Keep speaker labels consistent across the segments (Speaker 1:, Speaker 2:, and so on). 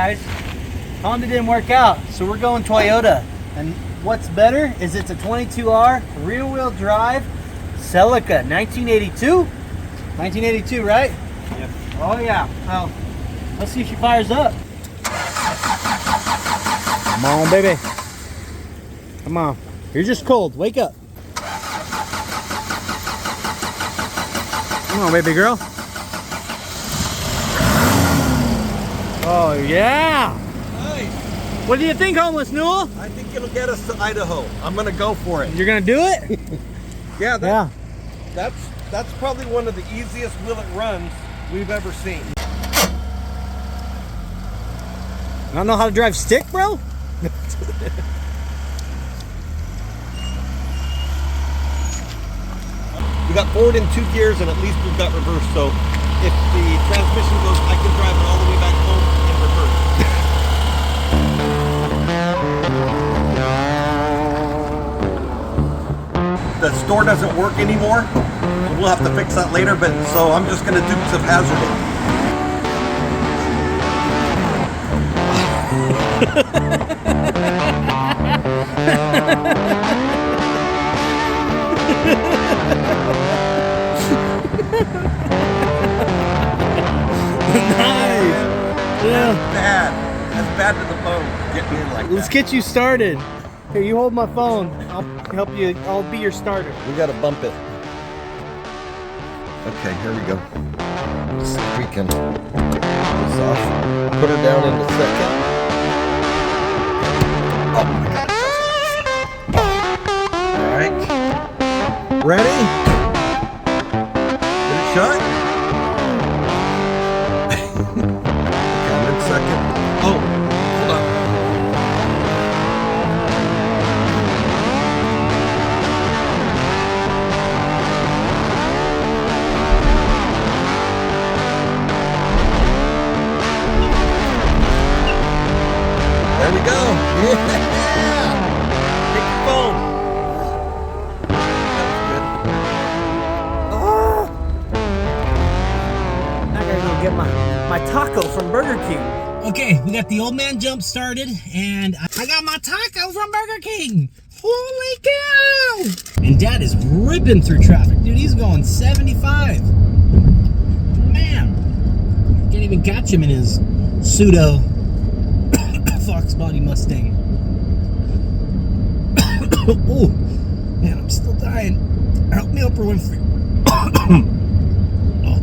Speaker 1: guys. Honda didn't work out, so we're going Toyota. And what's better is it's a 22R rear-wheel drive Celica, 1982. 1982, right?
Speaker 2: Yep.
Speaker 1: Oh yeah. Well, let's see if she fires up. Come on, baby. Come on. You're just cold. Wake up. Come on, baby girl. Oh yeah.
Speaker 2: Nice.
Speaker 1: What do you think, Homeless Newel?
Speaker 2: I think it'll get us to Idaho. I'm gonna go for it.
Speaker 1: You're gonna do it?
Speaker 2: Yeah.
Speaker 1: Yeah.
Speaker 2: That's probably one of the easiest will it runs we've ever seen.
Speaker 1: I don't know how to drive stick, bro?
Speaker 2: We got forward in 2 gears, and at least we've got reverse. So if the transmission goes, I can drive it all the way back home in reverse. The store doesn't work anymore. We'll have to fix that later. But so I'm just gonna Dukes of Hazzard
Speaker 1: Nice. Yeah.
Speaker 2: That's bad to the bone. Getting in like
Speaker 1: Let's
Speaker 2: that.
Speaker 1: get you started. Here, you hold my phone. I'll help you. I'll be your starter.
Speaker 2: We gotta bump it. Okay, here we go. Let's see if we can pull this off. Put her down in a second. Oh my God. All right. Ready? Get it shut. Okay, mid-second. Oh, hold on. There we go. Yeah. Take your phone. That was good.
Speaker 1: Oh. I gotta go get my taco from Burger King. Okay, we got the old man jump started, and I got my taco from Burger King. Holy cow! And Dad is ripping through traffic, dude. He's going 75. Man, can't even catch him in his pseudo Fox body Mustang. Oh, man, I'm still dying. Help me, Oprah Winfrey. Oh,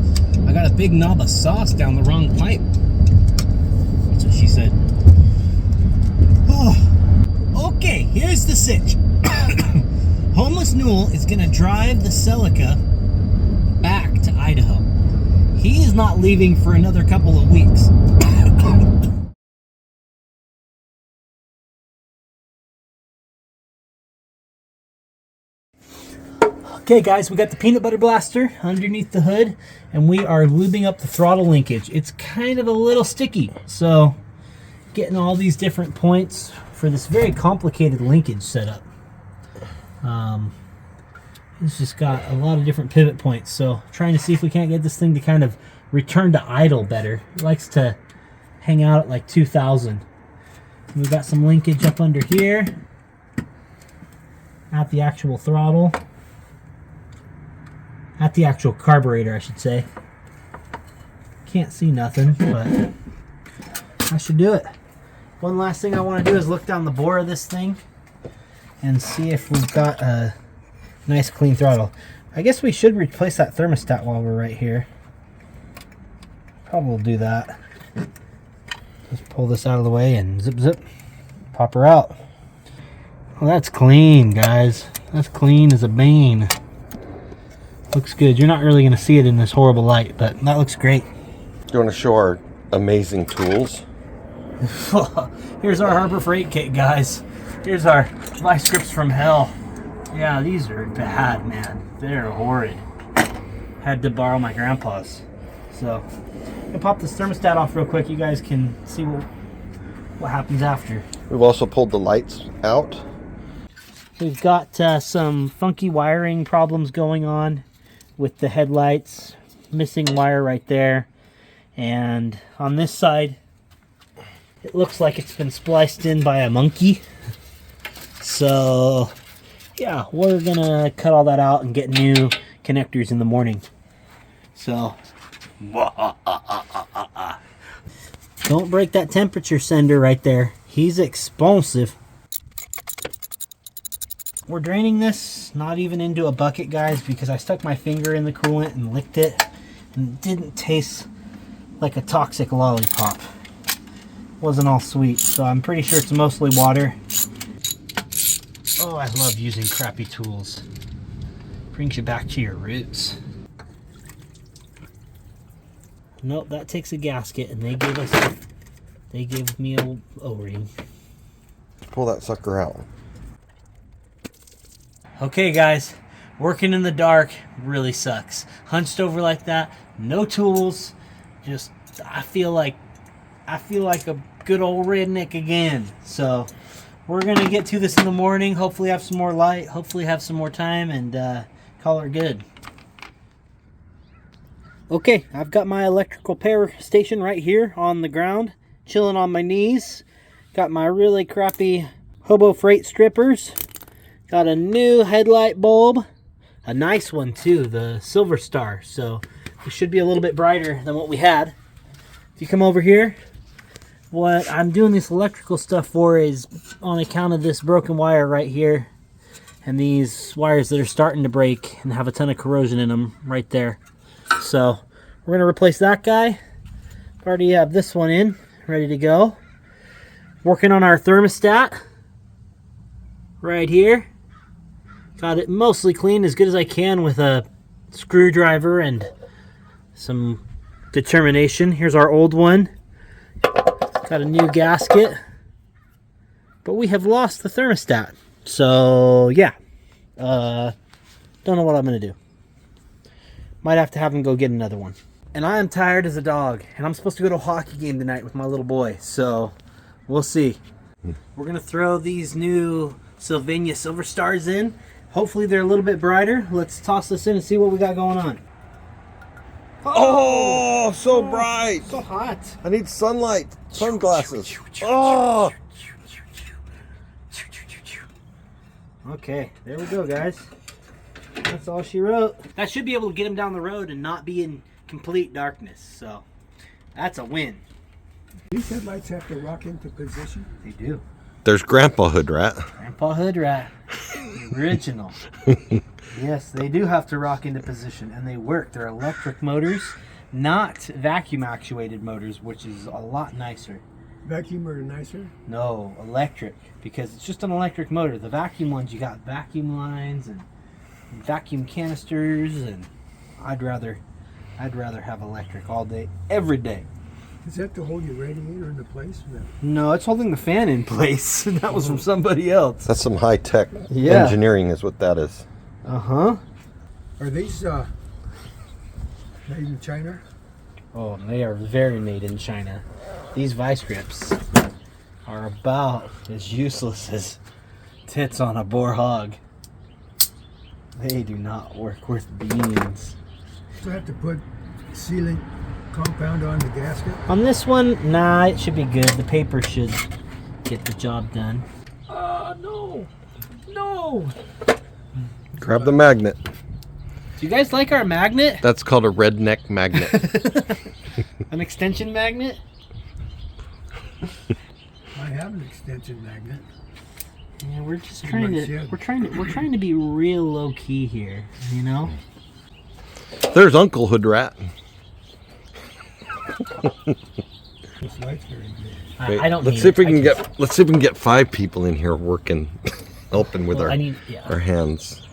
Speaker 1: I got a big knob of sauce down the wrong pipe. That's what she said. Oh, okay, here's the sitch. Homeless Newel is gonna drive the Celica back to Idaho. He is not leaving for another couple of weeks. Okay guys, we got the peanut butter blaster underneath the hood, and we are lubing up the throttle linkage. It's kind of a little sticky, so getting all these different points for this very complicated linkage setup. It's just got a lot of different pivot points, so trying to see if we can't get this thing to kind of return to idle better. It likes to hang out at like 2,000. We've got some linkage up under here at the actual throttle. At the actual carburetor, I should say. Can't see nothing, but I should do it. One last thing I want to do is look down the bore of this thing and see if we've got a nice clean throttle. I guess we should replace that thermostat while we're right here. Probably will do that. Just pull this out of the way and zip zip. Pop her out. Well, that's clean, guys. That's clean as a bean. Looks good. You're not really going to see it in this horrible light, but that looks great.
Speaker 2: You want to show our amazing tools?
Speaker 1: Here's our Harbor Freight kit, guys. Here's our vice grips from hell. Yeah, these are bad, man. They're horrid. Had to borrow my grandpa's. So, I'm going to pop this thermostat off real quick. You guys can see what happens after.
Speaker 2: We've also pulled the lights out.
Speaker 1: We've got some funky wiring problems going on with the headlights. Missing wire right there. And on this side, It looks like it's been spliced in by a monkey. So yeah, we're gonna cut all that out and get new connectors in the morning. So don't break that temperature sender right there. He's explosive. We're draining this not even into a bucket, guys, because I stuck my finger in the coolant and licked it, and it didn't taste like a toxic lollipop. It wasn't all sweet, so I'm pretty sure it's mostly water. Oh, I love using crappy tools. Brings you back to your roots. Nope, that takes a gasket, and they gave me a O-ring.
Speaker 2: Pull that sucker out.
Speaker 1: Okay, guys, working in the dark really sucks. Hunched over like that, no tools. Just I feel like a good old redneck again. So we're gonna get to this in the morning. Hopefully have some more light. Hopefully have some more time, and call her good. Okay, I've got my electrical power station right here on the ground, chilling on my knees. Got my really crappy Hobo Freight strippers. Got a new headlight bulb. A nice one too, the Silver Star. So it should be a little bit brighter than what we had. If you come over here, what I'm doing this electrical stuff for is on account of this broken wire right here. And these wires that are starting to break and have a ton of corrosion in them right there. So we're going to replace that guy. Already have this one in, ready to go. Working on our thermostat right here. Got it mostly cleaned as good as I can with a screwdriver and some determination. Here's our old one. Got a new gasket. But we have lost the thermostat. So yeah. Don't know what I'm going to do. Might have to have him go get another one. And I am tired as a dog. And I'm supposed to go to a hockey game tonight with my little boy. So we'll see. We're going to throw these new Sylvania Silver Stars in. Hopefully they're a little bit brighter. Let's toss this in and see what we got going on.
Speaker 2: Oh, so bright.
Speaker 1: So hot.
Speaker 2: I need sunlight. Sunglasses. Oh.
Speaker 1: Okay, there we go, guys. That's all she wrote. That should be able to get him down the road and not be in complete darkness. So that's a win.
Speaker 3: These headlights have to rock into position.
Speaker 1: They do.
Speaker 2: There's Grandpa Hood Rat.
Speaker 1: Grandpa Hood Rat. The original. Yes, they do have to rock into position, and they work. They're electric motors, not vacuum actuated motors, which is a lot nicer.
Speaker 3: Vacuum are nicer?
Speaker 1: No, electric, because it's just an electric motor. The vacuum ones, you got vacuum lines and vacuum canisters, and I'd rather have electric all day, every day.
Speaker 3: Is that to hold your radiator into place?
Speaker 1: No, it's holding the fan in place. That was from somebody else.
Speaker 2: That's some high-tech engineering is what that is.
Speaker 1: Uh-huh.
Speaker 3: Are these made in China?
Speaker 1: Oh, they are very made in China. These vice grips are about as useless as tits on a boar hog. They do not work worth beans.
Speaker 3: Do I have to put sealant compound on the gasket?
Speaker 1: On this one, nah, it should be good. The paper should get the job done. No! No!
Speaker 2: Grab the magnet.
Speaker 1: Do you guys like our magnet?
Speaker 2: That's called a redneck magnet.
Speaker 1: An extension magnet?
Speaker 3: I have an extension magnet.
Speaker 1: Yeah, we're just trying to be real low key here, you know?
Speaker 2: There's Uncle Hood Rat.
Speaker 3: This light's very good.
Speaker 1: I don't.
Speaker 2: Let's see if we can get 5 people in here working, helping with our hands.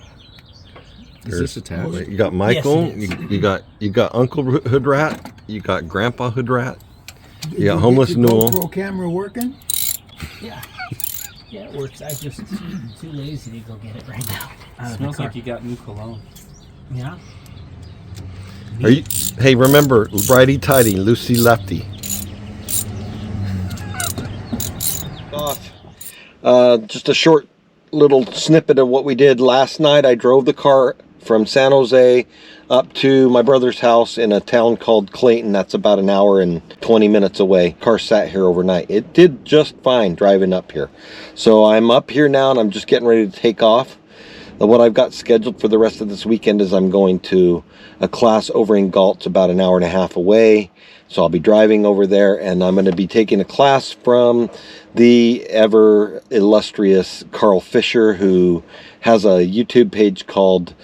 Speaker 4: Is this a tablet?
Speaker 2: You got Michael.
Speaker 1: Yes,
Speaker 2: you got Uncle Hood Rat. You got Grandpa Hood Rat.
Speaker 3: Did
Speaker 2: You got
Speaker 3: get
Speaker 2: Homeless
Speaker 3: the
Speaker 2: Newel.
Speaker 3: GoPro camera working?
Speaker 1: Yeah. Yeah, it works. I just too lazy to go get it right now.
Speaker 4: Smells like you got new cologne.
Speaker 1: Yeah.
Speaker 2: Are you? Hey, remember, righty tighty, loosey lefty. Just a short little snippet of what we did last night. I drove the car from San Jose up to my brother's house in a town called Clayton. That's about an hour and 20 minutes away. Car sat here overnight. It did just fine driving up here. So I'm up here now and I'm just getting ready to take off. What I've got scheduled for the rest of this weekend is I'm going to a class over in Galt, about an hour and a half away. So I'll be driving over there, and I'm going to be taking a class from the ever illustrious Carl Fisher, who has a YouTube page called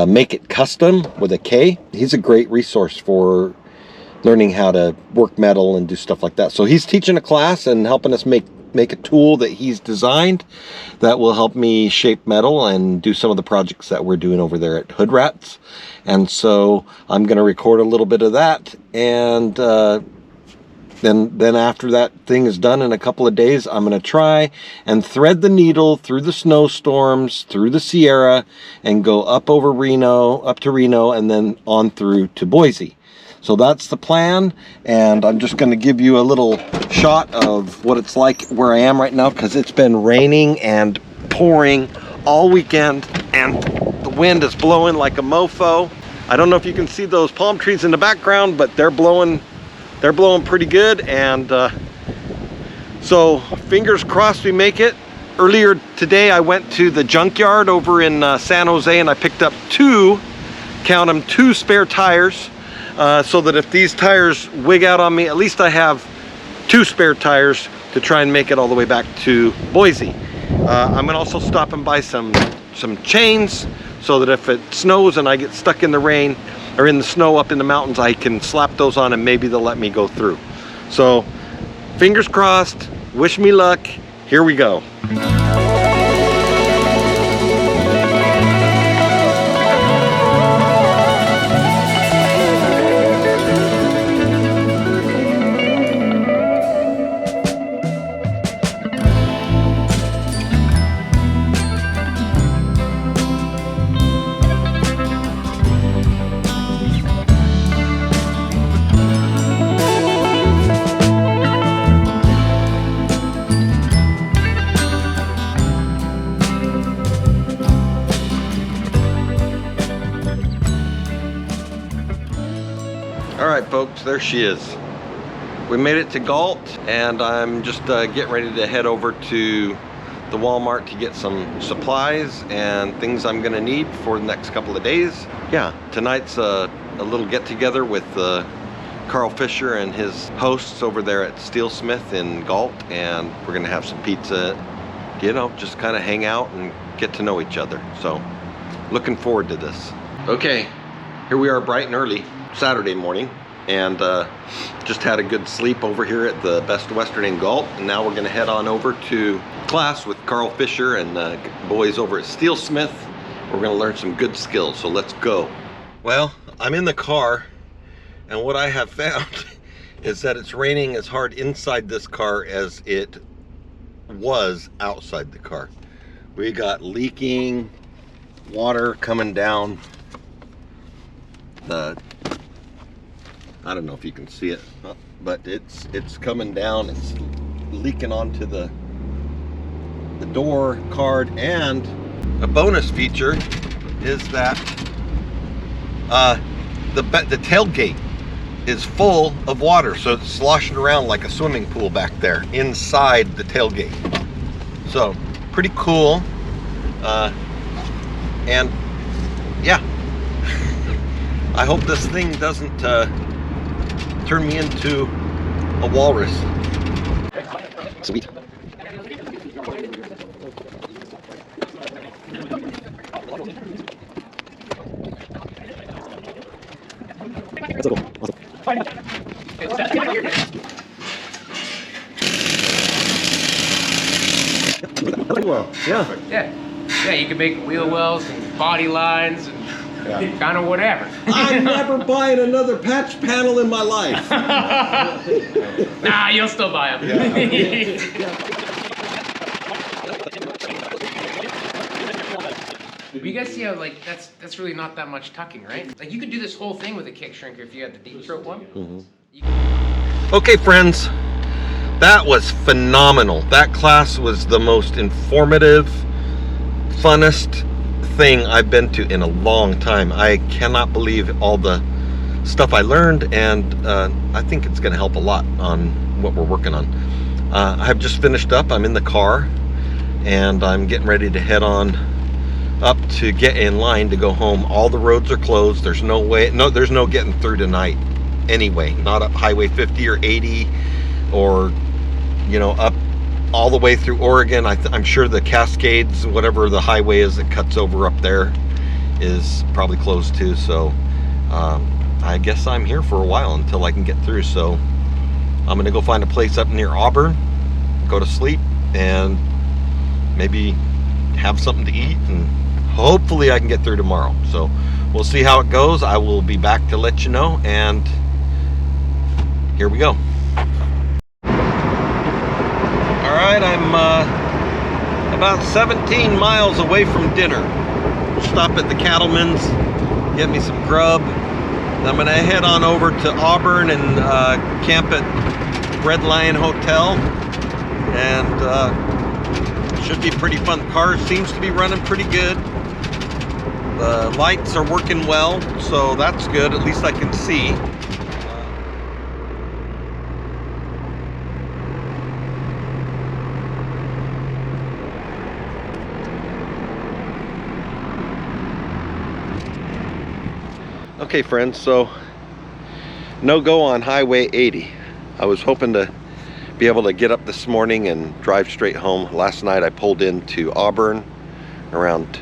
Speaker 2: Make It Custom with a K. He's a great resource for learning how to work metal and do stuff like that. So he's teaching a class and helping us make a tool that he's designed that will help me shape metal and do some of the projects that we're doing over there at Hood Rats. And so I'm going to record a little bit of that, and then after that thing is done in a couple of days, I'm going to try and thread the needle through the snowstorms, through the Sierra, and go up over Reno, up to Reno, and then on through to Boise. So that's the plan, and I'm just going to give you a little shot of what it's like where I am right now, because it's been raining and pouring all weekend, and the wind is blowing like a mofo. I don't know if you can see those palm trees in the background, but they're blowing pretty good, and so fingers crossed we make it. Earlier today I went to the junkyard over in San Jose, and I picked up two spare tires. So that if these tires wig out on me, at least I have two spare tires to try and make it all the way back to Boise. I'm gonna also stop and buy some chains, so that if it snows and I get stuck in the rain or in the snow up in the mountains, I can slap those on and maybe they'll let me go through. So fingers crossed, wish me luck, here we go. Alright folks, there she is. We made it to Galt, and I'm just getting ready to head over to the Walmart to get some supplies and things I'm gonna need for the next couple of days. Yeah, tonight's a little get together with Carl Fisher and his hosts over there at Steelsmith in Galt, and we're gonna have some pizza, you know, just kind of hang out and get to know each other. So looking forward to this. Okay, here we are bright and early Saturday morning, and just had a good sleep over here at the Best Western in Galt, and now we're gonna head on over to class with Carl Fisher and the boys over at Steelsmith. We're gonna learn some good skills, so let's go. Well, I'm in the car, and what I have found is that it's raining as hard inside this car as it was outside the car. We got leaking water coming down the, I don't know if you can see it, but it's coming down. It's leaking onto the door card, and a bonus feature is that the tailgate is full of water, so it's sloshing around like a swimming pool back there inside the tailgate. So pretty cool, and yeah. I hope this thing doesn't turn me into a walrus. Sweet. That's cool. Awesome.
Speaker 5: Yeah, you can make wheel wells and body lines and kind of whatever.
Speaker 2: I'm never buying another patch panel in my life.
Speaker 5: Nah, you'll still buy them. You guys see how, like, that's really not that much tucking, right? Like, you could do this whole thing with a kick shrinker if you had the deep throat one.
Speaker 2: Mm-hmm. Okay, friends, that was phenomenal. That class was the most informative, funnest thing I've been to in a long time. I cannot believe all the stuff I learned, and I think it's going to help a lot on what we're working on. I've just finished up. I'm in the car, and I'm getting ready to head on up to get in line to go home. All the roads are closed. There's no way, there's no getting through tonight anyway. Not up Highway 50 or 80 or, you know, up all the way through Oregon. I'm sure the Cascades, whatever the highway is that cuts over up there, is probably closed too. So I guess I'm here for a while until I can get through. So I'm gonna go find a place up near Auburn, go to sleep, and maybe have something to eat, and hopefully I can get through tomorrow. So we'll see how it goes. I will be back to let you know, and here we go. All right, I'm about 17 miles away from dinner. Stop at the Cattleman's, get me some grub. I'm gonna head on over to Auburn and camp at Red Lion Hotel, and should be pretty fun. The car seems to be running pretty good. The lights are working well, so that's good. At least I can see. Okay friends, so no go on Highway 80. I was hoping to be able to get up this morning and drive straight home. Last night I pulled into Auburn around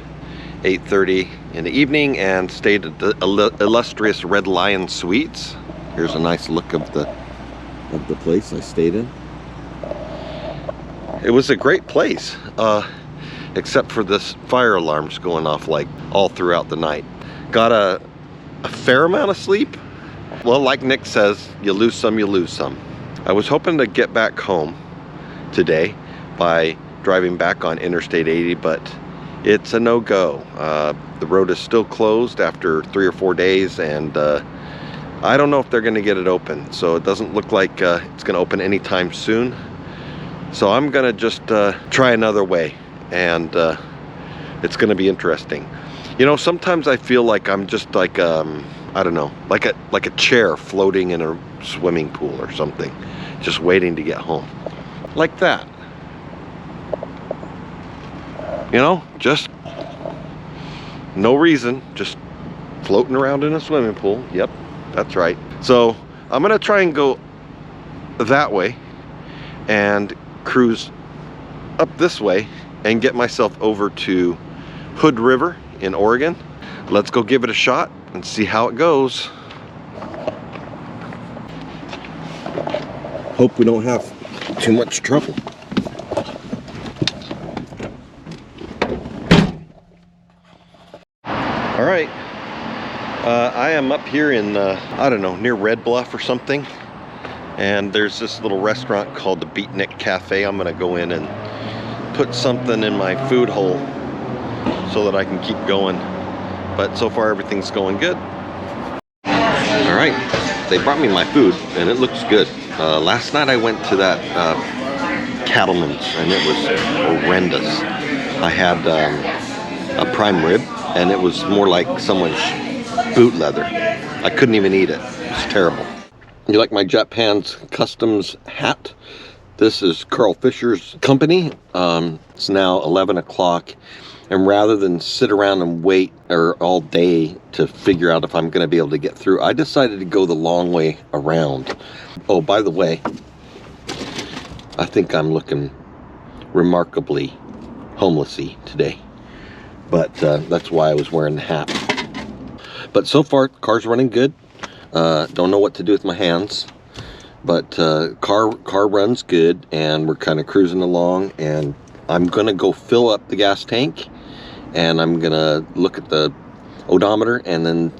Speaker 2: 8:30 in the evening and stayed at the illustrious Red Lion Suites. Here's a nice look of the place I stayed in. It was a great place, except for this fire alarms going off like all throughout the night. Got a fair amount of sleep. Well, like Nick says, you lose some, you lose some. I was hoping to get back home today by driving back on Interstate 80, but it's a no-go. The road is still closed after 3 or 4 days, and I don't know if they're going to get it open. So it doesn't look like it's going to open anytime soon. So I'm going to just try another way, and it's going to be interesting. You know, sometimes I feel like I'm just like I don't know, like a chair floating in a swimming pool or something, just waiting to get home, like that. You know, just no reason, just floating around in a swimming pool. Yep, that's right. So I'm gonna try and go that way and cruise up this way and get myself over to Hood River in Oregon. Let's go give it a shot and see how it goes. Hope we don't have too much trouble. All right, I am up here in, I don't know, near Red Bluff or something. And there's this little restaurant called the Beatnik Cafe. I'm gonna go in and put something in my food hole so that I can keep going. But so far everything's going good. All right, they brought me my food and it looks good. Last night I went to that Cattleman's and it was horrendous. I had a prime rib and it was more like someone's boot leather. I couldn't even eat it. It was terrible. You like my Japan's Customs hat? This is Carl Fisher's company. It's now 11 o'clock. And rather than sit around and wait all day to figure out if I'm going to be able to get through, I decided to go the long way around. Oh, by the way, I think I'm looking remarkably homelessy today. But that's why I was wearing the hat. But so far, the car's running good. Don't know what to do with my hands. But car runs good, and we're kind of cruising along. And I'm going to go fill up the gas tank. And I'm gonna look at the odometer, and then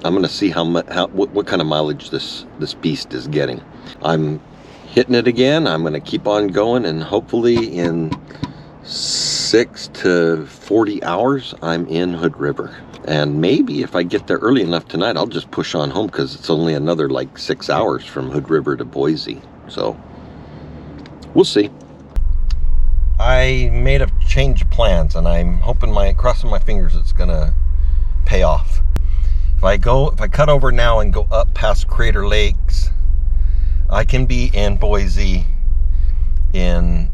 Speaker 2: I'm gonna see what kind of mileage this beast is getting. I'm hitting it again. I'm gonna keep on going, and hopefully in 6 to 40 hours I'm in Hood River. And maybe if I get there early enough tonight, I'll just push on home, because it's only another like 6 hours from Hood River to Boise. So we'll see. I made a change of plans, and I'm hoping, crossing my fingers, it's gonna pay off. If I cut over now and go up past Crater Lakes, I can be in Boise in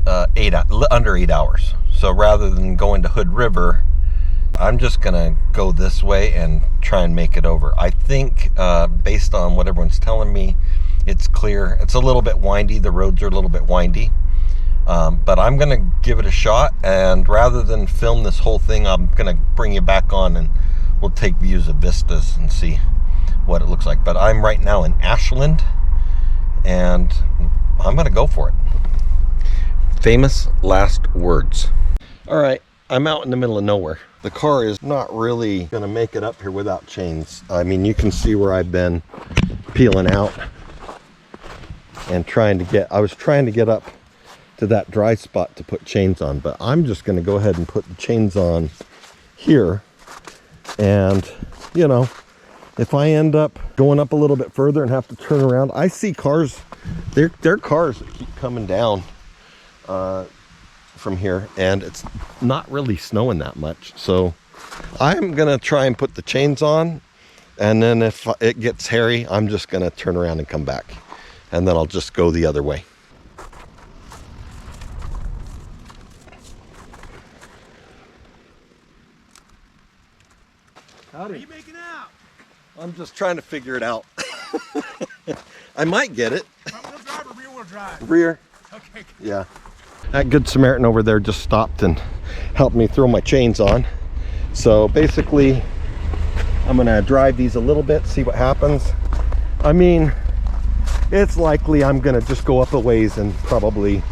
Speaker 2: under 8 hours. So rather than going to Hood River, I'm just gonna go this way and try and make it over. I think, based on what everyone's telling me, it's clear. It's a little bit windy. The roads are a little bit windy. But I'm gonna give it a shot, and rather than film this whole thing, I'm gonna bring you back on and we'll take views of vistas and see what it looks like. But I'm right now in Ashland, and I'm gonna go for it. Famous last words. All right, I'm out in the middle of nowhere. The car is not really gonna make it up here without chains. I mean, you can see where I've been peeling out and I was trying to get up to that dry spot to put chains on, but I'm just gonna go ahead and put the chains on here. And, you know, if I end up going up a little bit further and have to turn around, I see cars, there are cars that keep coming down from here, and it's not really snowing that much. So I'm gonna try and put the chains on, and then if it gets hairy, I'm just gonna turn around and come back, and then I'll just go the other way. What are you making out? I'm just trying to figure it out. I might get it.
Speaker 3: Front-wheel drive or rear-wheel drive?
Speaker 2: Rear.
Speaker 3: Okay.
Speaker 2: Yeah. That Good Samaritan over there just stopped and helped me throw my chains on. So basically, I'm gonna drive these a little bit, see what happens. I mean, it's likely I'm gonna just go up a ways and probably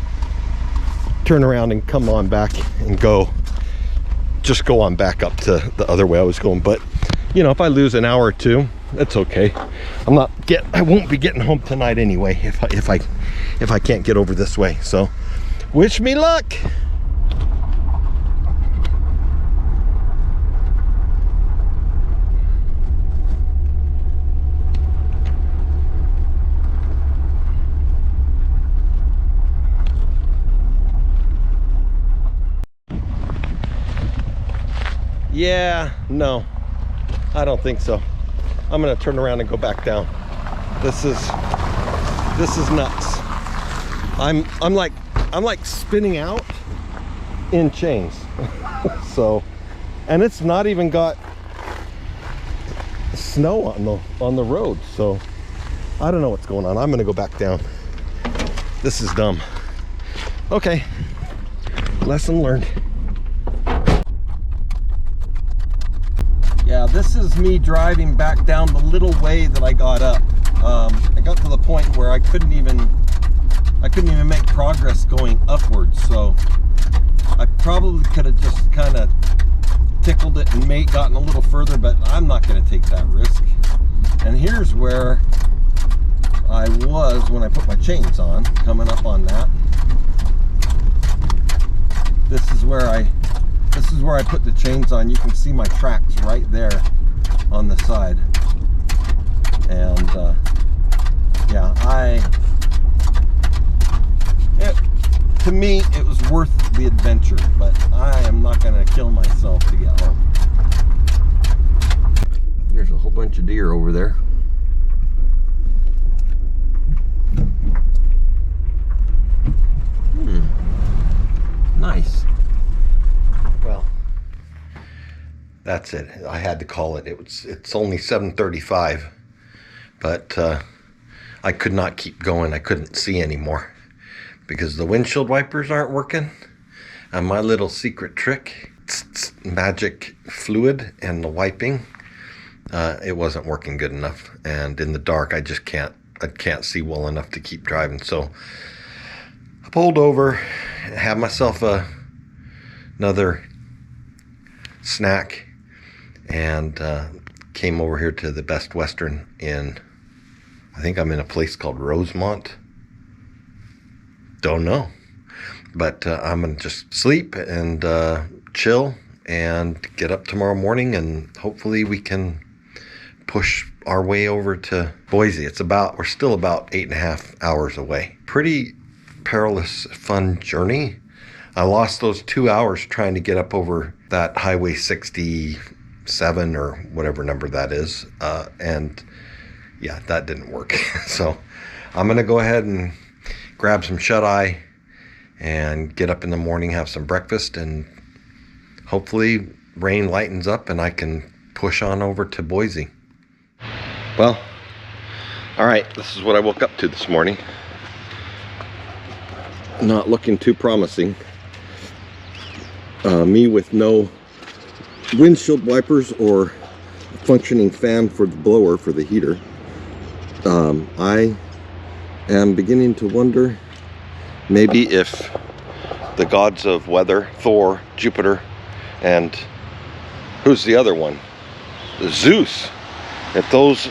Speaker 2: turn around and come on back and just go on back up to the other way I was going. But you know, if I lose an hour or two, it's okay. I won't be getting home tonight anyway if I can't get over this way. So wish me luck. Yeah, no, I don't think so. I'm gonna turn around and go back down. This is nuts. I'm like spinning out in chains. So, and it's not even got snow on the road. So I don't know what's going on. I'm gonna go back down. This is dumb. Okay, lesson learned. Yeah, this is me driving back down the little way that I got up. I got to the point where I couldn't even make progress going upwards. So I probably could have just kind of tickled it and gotten a little further, but I'm not going to take that risk. And here's where I was when I put my chains on, coming up on that. This is where I put the chains on. You can see my tracks right there on the side. And yeah, to me, it was worth the adventure, but I am not going to kill myself to get home. There's a whole bunch of deer over there. Nice. Well, that's it. I had to call it. It's only 7:35, but I could not keep going. I couldn't see anymore because the windshield wipers aren't working, and my little secret trick, magic fluid and the wiping, it wasn't working good enough. And in the dark, I can't see well enough to keep driving. So I pulled over, had myself another snack, and came over here to the Best Western I think I'm in a place called Rosemont. Don't know. But I'm going to just sleep and chill and get up tomorrow morning, and hopefully we can push our way over to Boise. We're still about 8.5 hours away. Pretty perilous, fun journey. I lost those 2 hours trying to get up over that Highway 67 or whatever number that is. And yeah, that didn't work. So I'm going to go ahead and grab some shut-eye and get up in the morning, have some breakfast, and hopefully rain lightens up and I can push on over to Boise. Well, all right, this is what I woke up to this morning. Not looking too promising. Me with no windshield wipers or a functioning fan for the blower for the heater. I am beginning to wonder maybe if the gods of weather, Thor, Jupiter, and who's the other one? Zeus. If those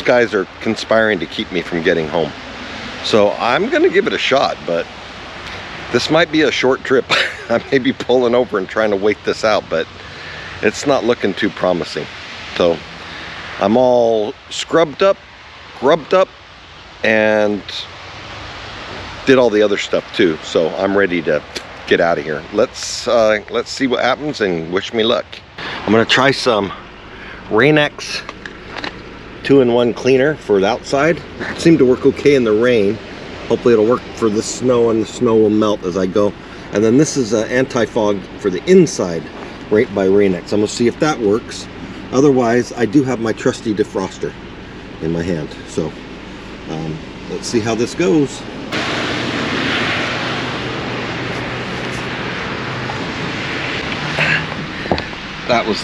Speaker 2: guys are conspiring to keep me from getting home. So I'm gonna give it a shot, but this might be a short trip. I may be pulling over and trying to wait this out, but it's not looking too promising. So I'm all scrubbed up, grubbed up, and did all the other stuff too. So I'm ready to get out of here. Let's see what happens and wish me luck. I'm gonna try some Rain-X 2-in-1 cleaner for the outside. It seemed to work okay in the rain. Hopefully it'll work for the snow, and the snow will melt as I go. And then this is anti-fog for the inside, right by Rain-X. I'm gonna see if that works. Otherwise, I do have my trusty defroster in my hand. So let's see how this goes. That was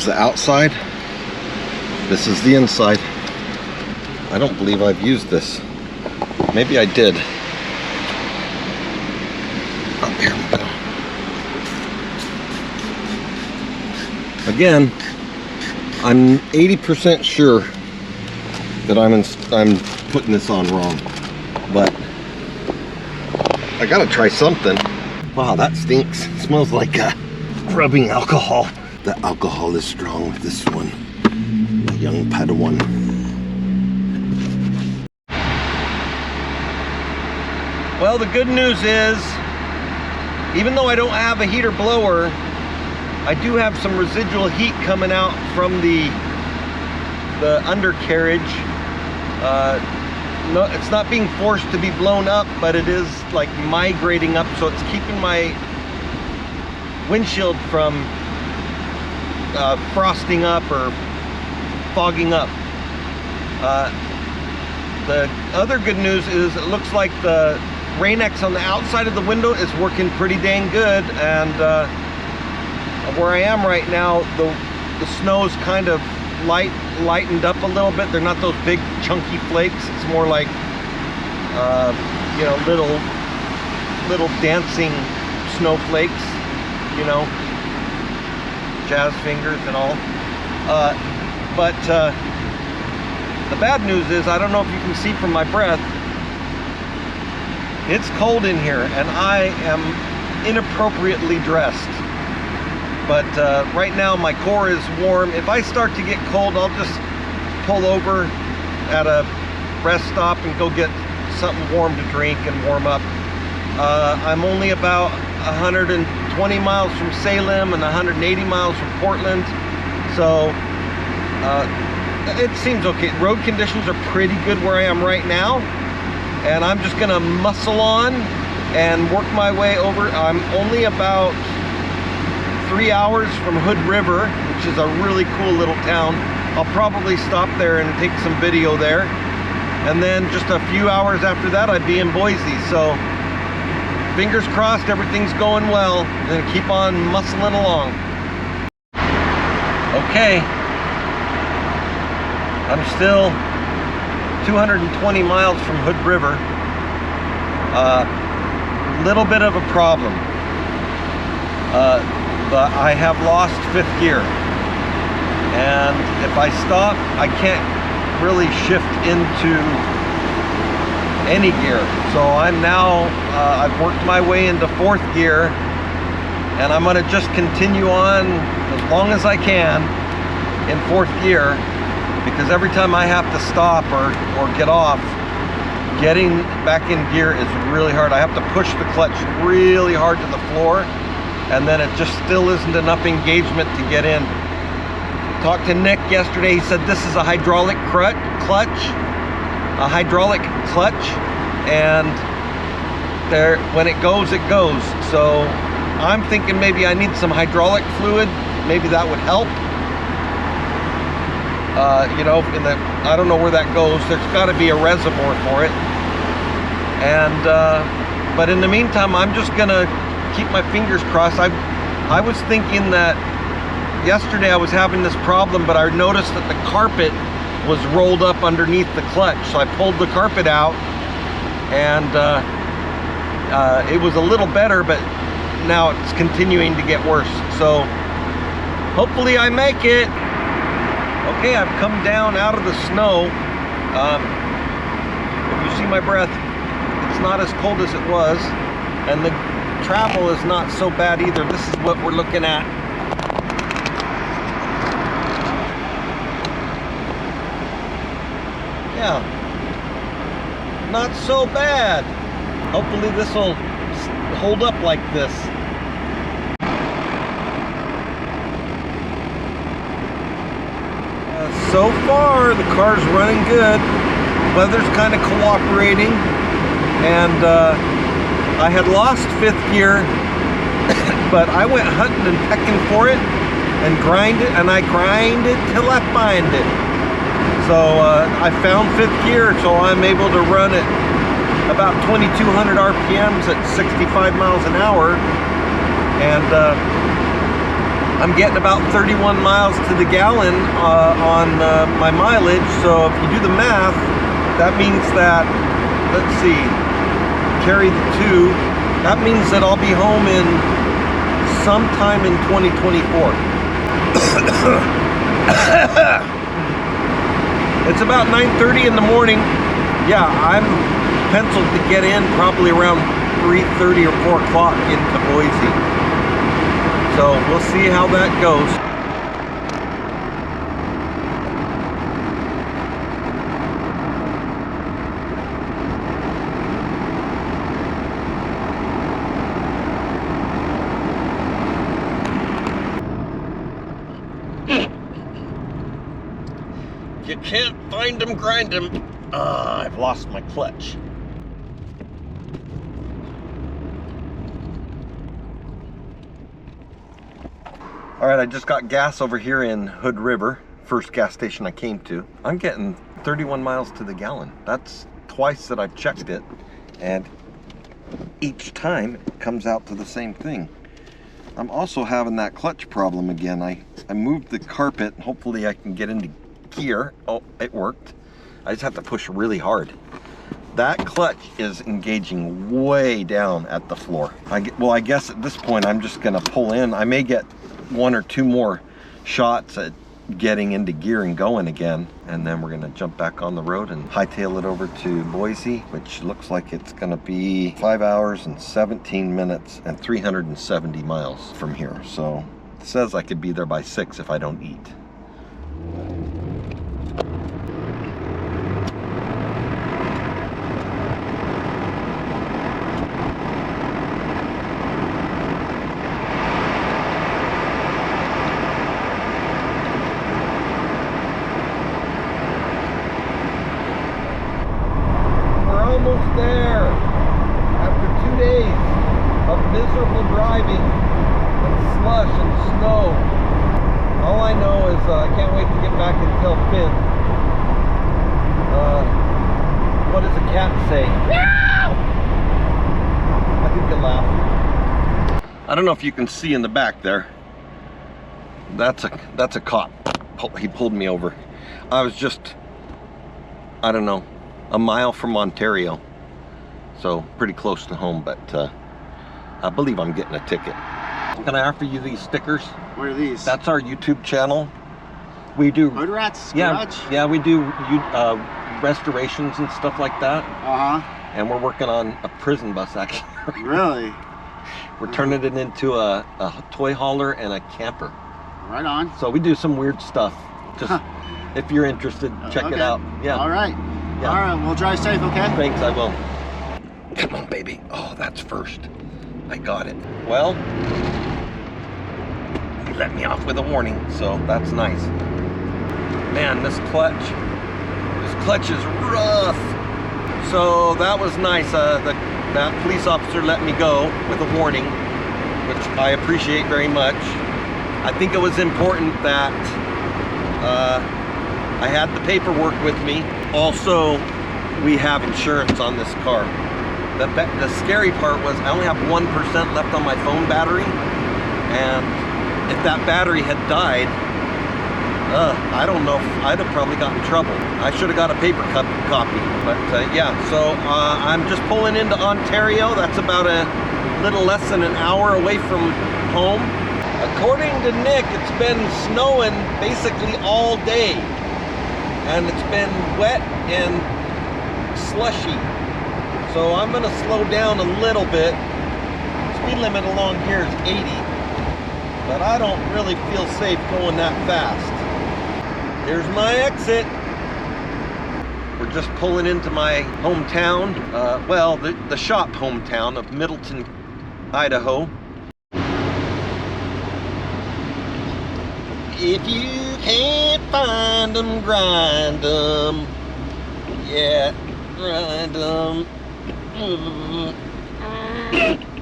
Speaker 2: the outside. This is the inside. I don't believe I've used this. Maybe I did. Oh, here we go. Again, I'm 80% sure that I'm putting this on wrong, but I gotta try something. Wow, that stinks. It smells like rubbing alcohol. The alcohol is strong with this one. My young Padawan. Well, the good news is, even though I don't have a heater blower, I do have some residual heat coming out from the undercarriage. No, it's not being forced to be blown up, but it is like migrating up, so it's keeping my windshield from frosting up or fogging up. The other good news is it looks like the Rain-X on the outside of the window is working pretty dang good, and where I am right now, the snow's kind of lightened up a little bit. They're not those big chunky flakes. It's more like you know, little dancing snowflakes, you know, jazz fingers and all. But the bad news is, I don't know if you can see from my breath, it's cold in here and I am inappropriately dressed. But right now my core is warm. If I start to get cold, I'll just pull over at a rest stop and go get something warm to drink and warm up. I'm only about 120 miles from Salem and 180 miles from Portland, so it seems okay. Road conditions are pretty good where I am right now, and I'm just gonna muscle on and work my way over. I'm only about 3 hours from Hood River, which is a really cool little town. I'll probably stop there and take some video there, and then just a few hours after that I'd be in Boise. So fingers crossed everything's going well. I'm gonna keep on muscling along. Okay, I'm still 220 miles from Hood River. Little bit of a problem. But I have lost 5th gear, and if I stop, I can't really shift into any gear. So I'm now, I've worked my way into 4th gear, and I'm gonna just continue on as long as I can in 4th gear, because every time I have to stop or get off, getting back in gear is really hard. I have to push the clutch really hard to the floor, and then it just still isn't enough engagement to get in. Talked to Nick yesterday. He said this is a hydraulic clutch, and there, when it goes, it goes. So I'm thinking maybe I need some hydraulic fluid. Maybe that would help. You know, I don't know where that goes. There's got to be a reservoir for it. And but in the meantime, I'm just gonna keep my fingers crossed. I was thinking that yesterday I was having this problem, but I noticed that the carpet was rolled up underneath the clutch. So I pulled the carpet out, and it was a little better, but now it's continuing to get worse. So hopefully I make it. Okay, I've come down out of the snow. If you see my breath, it's not as cold as it was, and the travel is not so bad either. This is what we're looking at. Yeah, not so bad. Hopefully this will hold up like this. So far, the car's running good. Weather's kind of cooperating, and I had lost 5th gear, but I went hunting and pecking for it, and I grind it till I find it. So I found 5th gear, so I'm able to run it about 2,200 RPMs at 65 miles an hour, and I'm getting about 31 miles to the gallon on my mileage. So if you do the math, that means that, let's see, carry the 2, that means that I'll be home in sometime in 2024. It's about 9:30 in the morning. Yeah, I'm penciled to get in probably around 3:30 or 4 o'clock into Boise. So we'll see how that goes. If you can't find them, grind them. I've lost my clutch. All right, I just got gas over here in Hood River, first gas station I came to. I'm getting 31 miles to the gallon. That's twice that I've checked it, and each time it comes out to the same thing. I'm also having that clutch problem again. I moved the carpet. Hopefully I can get into gear. Oh, it worked. I just have to push really hard. That clutch is engaging way down at the floor. Well, I guess at this point I'm just gonna pull in. I may get 1 or 2 more shots at getting into gear and going again, and then we're gonna jump back on the road and hightail it over to Boise, which looks like it's gonna be 5 hours and 17 minutes and 370 miles from here. So it says I could be there by 6 if I don't eat. There, after 2 days of miserable driving and slush and snow. All I know is I can't wait to get back and tell Finn. What does a cat say? Meow! I think he'll laugh. I don't know if you can see in the back there. That's a cop. He pulled me over. I was just, I don't know, a mile from Ontario. So pretty close to home, but I believe I'm getting a ticket. Can I offer you these stickers?
Speaker 6: What are these?
Speaker 2: That's our YouTube channel. We do
Speaker 6: Hood Rats?
Speaker 2: yeah,
Speaker 6: Garage?
Speaker 2: yeah, we do restorations and stuff like that. And we're working on a prison bus actually.
Speaker 6: Really?
Speaker 2: We're turning it into a toy hauler and a camper.
Speaker 6: Right on.
Speaker 2: So we do some weird stuff. Just if you're interested, check it out. Yeah.
Speaker 6: All right.
Speaker 2: Yeah.
Speaker 1: All right, we'll drive safe, okay?
Speaker 2: Thanks, I will. Come on, baby. Oh, that's first. I got it. Well, he let me off with a warning, so that's nice. Man, this clutch is rough. So that was nice. That police officer let me go with a warning, which I appreciate very much. I think it was important that I had the paperwork with me. Also, we have insurance on this car. The scary part was I only have 1% left on my phone battery, and if that battery had died, I don't know if I'd have probably gotten in trouble. I should have got a paper copy. But yeah, so I'm just pulling into Ontario. That's about a little less than an hour away from home. According to Nick, it's been snowing basically all day. And it's been wet and slushy. So I'm gonna slow down a little bit. Speed limit along here is 80. But I don't really feel safe going that fast. Here's my exit. We're just pulling into my hometown. Well, the shop hometown of Middleton, Idaho. If you can't find them, grind them. Yeah, grind them.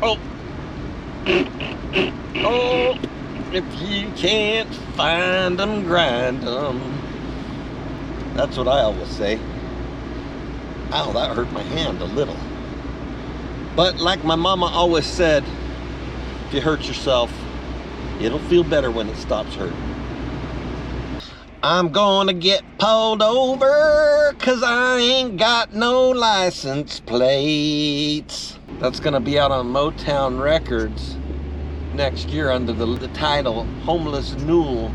Speaker 2: Oh. Oh. If you can't find them, grind them. That's what I always say. Ow, that hurt my hand a little. But like my mama always said, if you hurt yourself, it'll feel better when it stops hurting. I'm gonna get pulled over 'cause I ain't got no license plates. That's gonna be out on Motown Records next year under the title Homeless Newel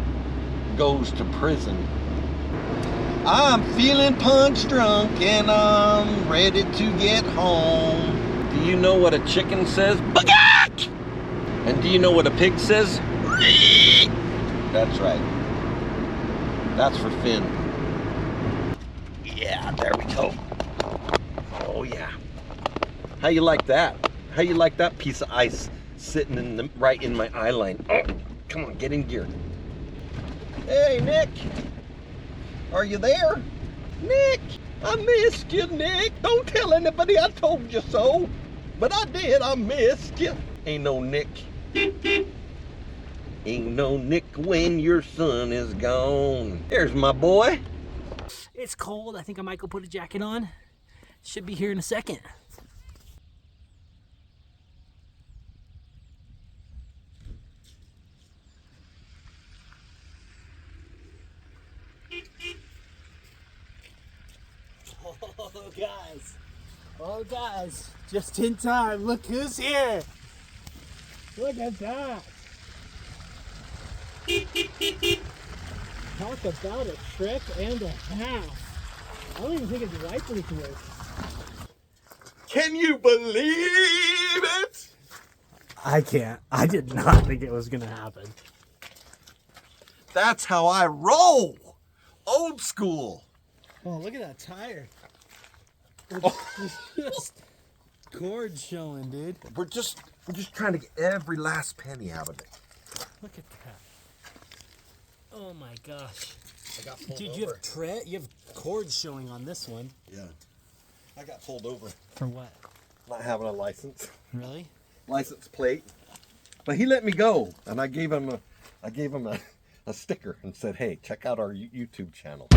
Speaker 2: Goes to Prison. I'm feeling punch drunk and I'm ready to get home. Do you know what a chicken says? Bagat! And do you know what a pig says? That's right. That's for Finn. Yeah, there we go. Oh yeah. How you like that? How you like that piece of ice sitting right in my eye line? Oh, come on, get in gear. Hey, Nick. Are you there? Nick, I missed you, Nick. Don't tell anybody I told you so. But I did, I missed you. Ain't no Nick. Ain't no Nick when your son is gone. There's my boy.
Speaker 1: It's cold. I think I might go put a jacket on. Should be here in a second. Oh guys, just in time. Look who's here. Look at that. Talk about a trip and a half. I don't even think it's likely to work.
Speaker 2: Can you believe it?
Speaker 1: I can't. I did not think it was gonna happen.
Speaker 2: That's how I roll. Old school.
Speaker 1: Oh, look at that tire. It's just cord showing, dude.
Speaker 2: We're just trying to get every last penny out of it.
Speaker 1: Look at that. Oh my gosh.
Speaker 2: I got pulled
Speaker 1: Dude,
Speaker 2: over.
Speaker 1: you have cords showing on this one.
Speaker 2: Yeah. I got pulled over.
Speaker 1: For what?
Speaker 2: Not having a license.
Speaker 1: Really?
Speaker 2: License plate. But he let me go, and I gave him a sticker and said, "Hey, check out our YouTube channel."